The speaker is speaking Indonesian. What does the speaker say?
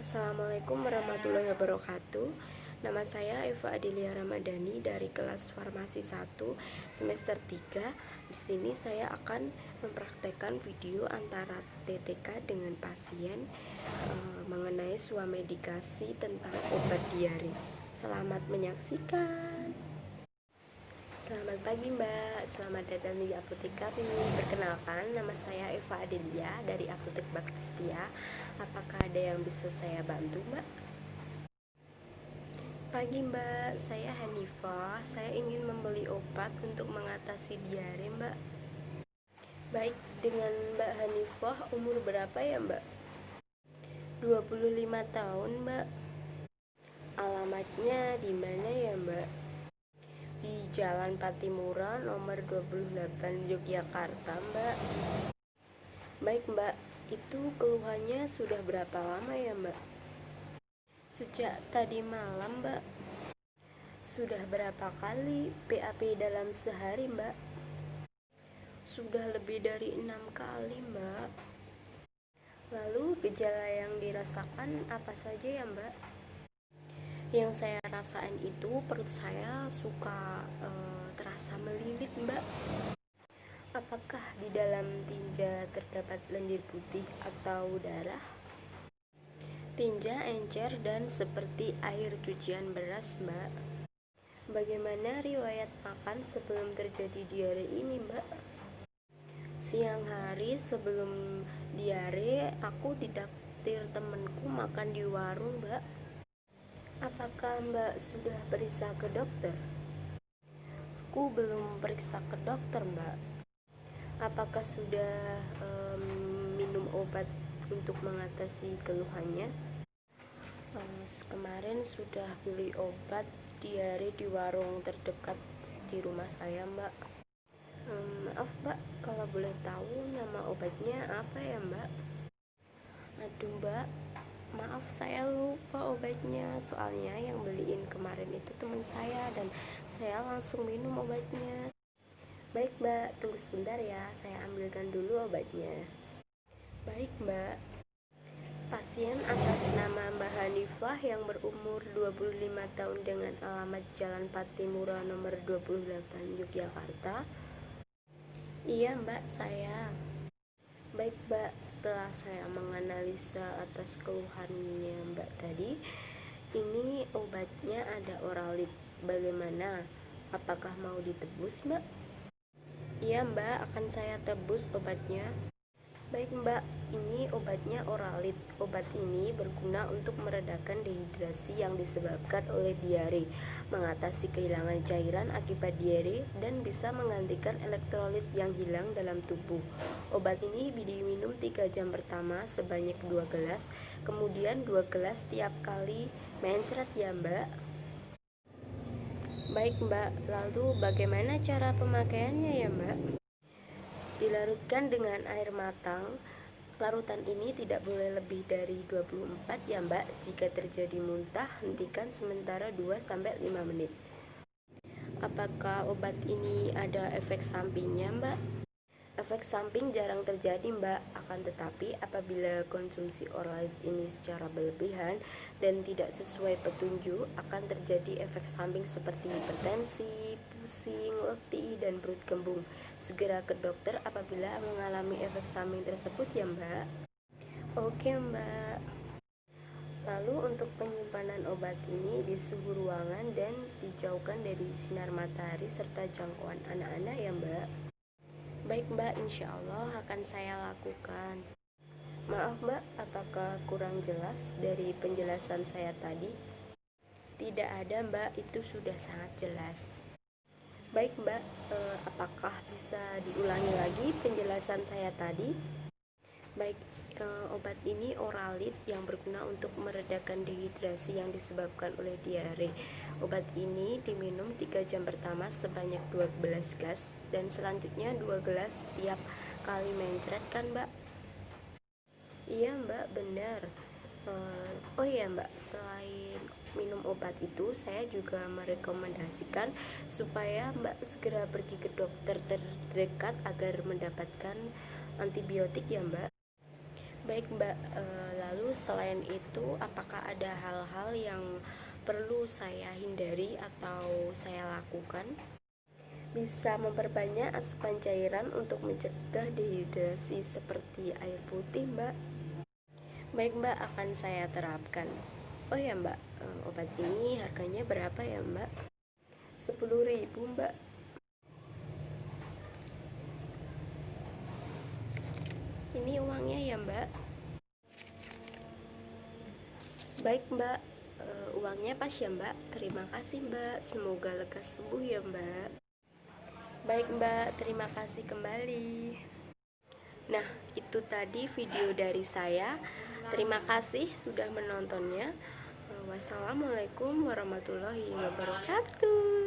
Assalamualaikum warahmatullahi wabarakatuh. Nama saya Eva Adelia Ramadhani dari kelas Farmasi 1 semester 3. Di sini saya akan mempraktekkan video antara TTK dengan pasien mengenai swamedikasi tentang obat diare. Selamat menyaksikan. Selamat pagi Mbak, selamat datang di Apotek kami. Perkenalkan, nama saya Eva Adelia dari Apotek Bakti Setia. Apakah ada yang bisa saya bantu Mbak? Pagi Mbak, saya Hanifah. Saya ingin membeli obat untuk mengatasi diare Mbak. Baik, dengan Mbak Hanifah umur berapa ya Mbak? 25 tahun Mbak. Alamatnya di mana ya Mbak? Di Jalan Patimura nomor 28 Yogyakarta Mbak. Baik Mbak, itu keluhannya sudah berapa lama ya Mbak? Sejak tadi malam Mbak. Sudah berapa kali PAP dalam sehari Mbak? Sudah lebih dari 6 kali Mbak. Lalu gejala yang dirasakan apa saja ya Mbak? Yang saya rasain itu perut saya suka terasa melilit Mbak. Apakah di dalam tinja terdapat lendir putih atau darah? Tinja encer dan seperti air cucian beras Mbak. Bagaimana riwayat makan sebelum terjadi diare ini Mbak? Siang hari sebelum diare aku didaktir temanku makan di warung Mbak. Apakah Mbak sudah periksa ke dokter? Aku belum periksa ke dokter Mbak. Apakah sudah minum obat untuk mengatasi keluhannya? Kemarin sudah beli obat diare di warung terdekat di rumah saya Mbak. Maaf Mbak, kalau boleh tahu nama obatnya apa ya Mbak? Aduh Mbak, maaf saya lupa obatnya. Soalnya yang beliin kemarin itu teman saya dan saya langsung minum obatnya. Baik Mbak, tunggu sebentar ya, saya ambilkan dulu obatnya. Baik Mbak. Pasien atas nama Mbak Hanifah yang berumur 25 tahun dengan alamat Jalan Patimura nomor 28 Yogyakarta. Iya Mbak, saya. Baik Mbak, setelah saya menganalisa atas keluhannya Mbak tadi, ini obatnya ada Oralit. Bagaimana? Apakah mau ditebus Mbak? Iya Mbak, akan saya tebus obatnya. Baik Mbak, ini obatnya Oralit. Obat ini berguna untuk meredakan dehidrasi yang disebabkan oleh diare, mengatasi kehilangan cairan akibat diare, dan bisa menggantikan elektrolit yang hilang dalam tubuh. Obat ini diminum 3 jam pertama sebanyak 2 gelas, kemudian 2 gelas tiap kali mencret ya Mbak. Baik Mbak, lalu bagaimana cara pemakaiannya ya Mbak? Dilarutkan dengan air matang. Larutan ini tidak boleh lebih dari 24 ya Mbak. Jika terjadi muntah, hentikan sementara 2-5 menit. Apakah obat ini ada efek sampingnya Mbak? Efek samping jarang terjadi Mbak, akan tetapi apabila konsumsi Oralit ini secara berlebihan dan tidak sesuai petunjuk, akan terjadi efek samping seperti hipertensi, pusing, letih, dan perut kembung. Segera ke dokter apabila mengalami efek samping tersebut ya Mbak. Oke Mbak. Lalu untuk penyimpanan obat ini di suhu ruangan dan dijauhkan dari sinar matahari serta jangkauan anak-anak ya Mbak. Baik Mbak, insya Allah akan saya lakukan. Maaf Mbak, apakah kurang jelas dari penjelasan saya tadi? Tidak ada Mbak, itu sudah sangat jelas. Baik Mbak, apakah bisa diulangi lagi penjelasan saya tadi? Baik, obat ini Oralit yang berguna untuk meredakan dehidrasi yang disebabkan oleh diare. Obat ini diminum 3 jam pertama sebanyak 12 gelas dan selanjutnya 2 gelas tiap kali mencret kan Mbak? Iya Mbak, benar. Oh iya Mbak, selain minum obat itu saya juga merekomendasikan supaya Mbak segera pergi ke dokter terdekat agar mendapatkan antibiotik ya Mbak. Baik Mbak, Lalu selain itu, apakah ada hal-hal yang perlu saya hindari atau saya lakukan? Bisa memperbanyak asupan cairan untuk mencegah dehidrasi seperti air putih, Mbak. Baik, Mbak, akan saya terapkan. Oh ya, Mbak, obat ini harganya berapa ya, Mbak? 10.000, Mbak. Ini uangnya ya, Mbak. Baik, Mbak, uangnya pas ya, Mbak. Terima kasih, Mbak. Semoga lekas sembuh ya, Mbak. Baik, Mbak, terima kasih kembali. Nah, itu tadi video dari saya. Terima kasih sudah menontonnya. Wassalamualaikum warahmatullahi wabarakatuh.